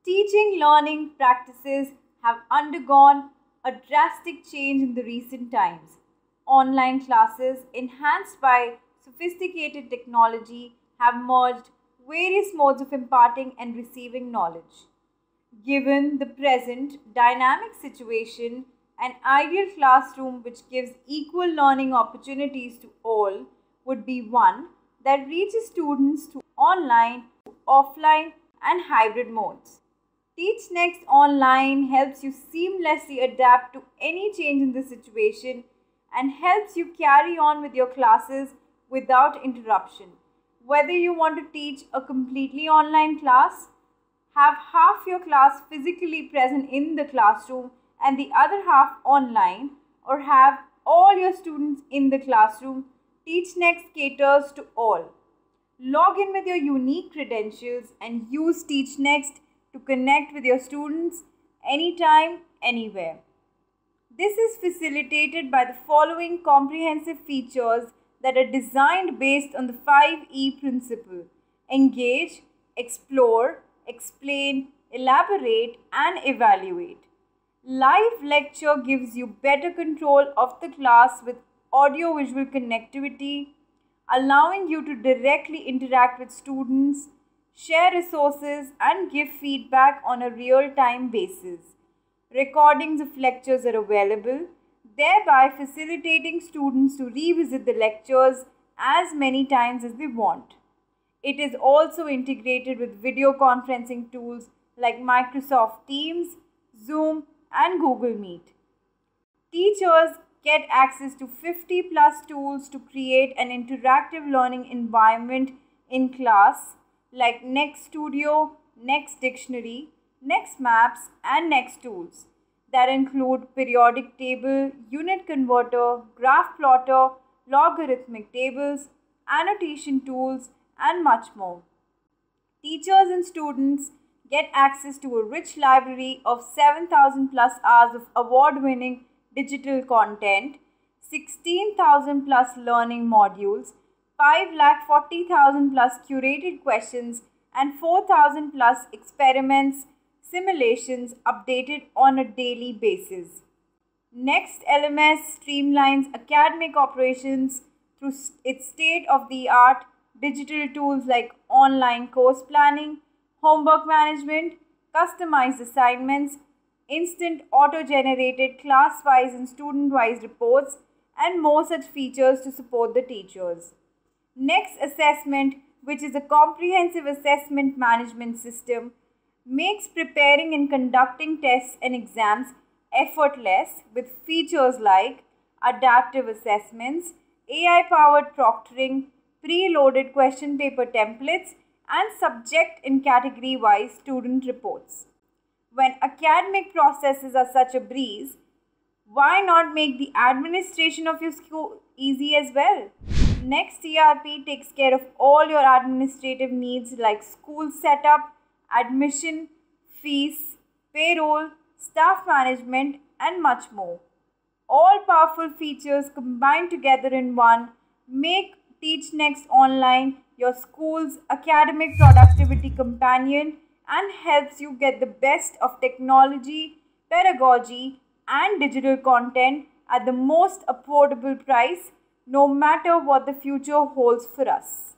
Teaching learning practices have undergone a drastic change in the recent times. Online classes, enhanced by sophisticated technology, have merged various modes of imparting and receiving knowledge. Given the present dynamic situation, an ideal classroom which gives equal learning opportunities to all would be one that reaches students through online, offline, and hybrid modes. TeachNext Online helps you seamlessly adapt to any change in the situation and helps you carry on with your classes without interruption. Whether you want to teach a completely online class, have half your class physically present in the classroom and the other half online, or have all your students in the classroom, TeachNext caters to all. Log in with your unique credentials and use TeachNext to connect with your students anytime, anywhere. This is facilitated by the following comprehensive features that are designed based on the 5E principle: engage, explore, explain, elaborate, and evaluate. Live lecture gives you better control of the class with audio-visual connectivity, allowing you to directly interact with students, share resources, and give feedback on a real-time basis. Recordings of lectures are available, thereby facilitating students to revisit the lectures as many times as they want. It is also integrated with video conferencing tools like Microsoft Teams, Zoom, and Google Meet. Teachers get access to 50 plus tools to create an interactive learning environment in class like Next Studio, Next Dictionary, Next Maps, and Next Tools that include periodic table, unit converter, graph plotter, logarithmic tables, annotation tools, and much more. Teachers and students get access to a rich library of 7,000 plus hours of award-winning digital content, 16,000 plus learning modules, 5,40,000 plus curated questions, and 4,000 plus experiments, simulations updated on a daily basis. NextLMS streamlines academic operations through its state-of-the-art digital tools like online course planning, homework management, customized assignments, instant auto-generated class-wise and student-wise reports, and more such features to support the teachers. Next Assessment, which is a comprehensive assessment management system, makes preparing and conducting tests and exams effortless with features like adaptive assessments, AI-powered proctoring, pre-loaded question paper templates, and subject and category-wise student reports. When academic processes are such a breeze, why not make the administration of your school easy as well? NextERP takes care of all your administrative needs like school setup, admission, fees, payroll, staff management, and much more. All powerful features combined together in one make TeachNext Online your school's academic productivity companion and helps you get the best of technology, pedagogy, and digital content at the most affordable price, no matter what the future holds for us.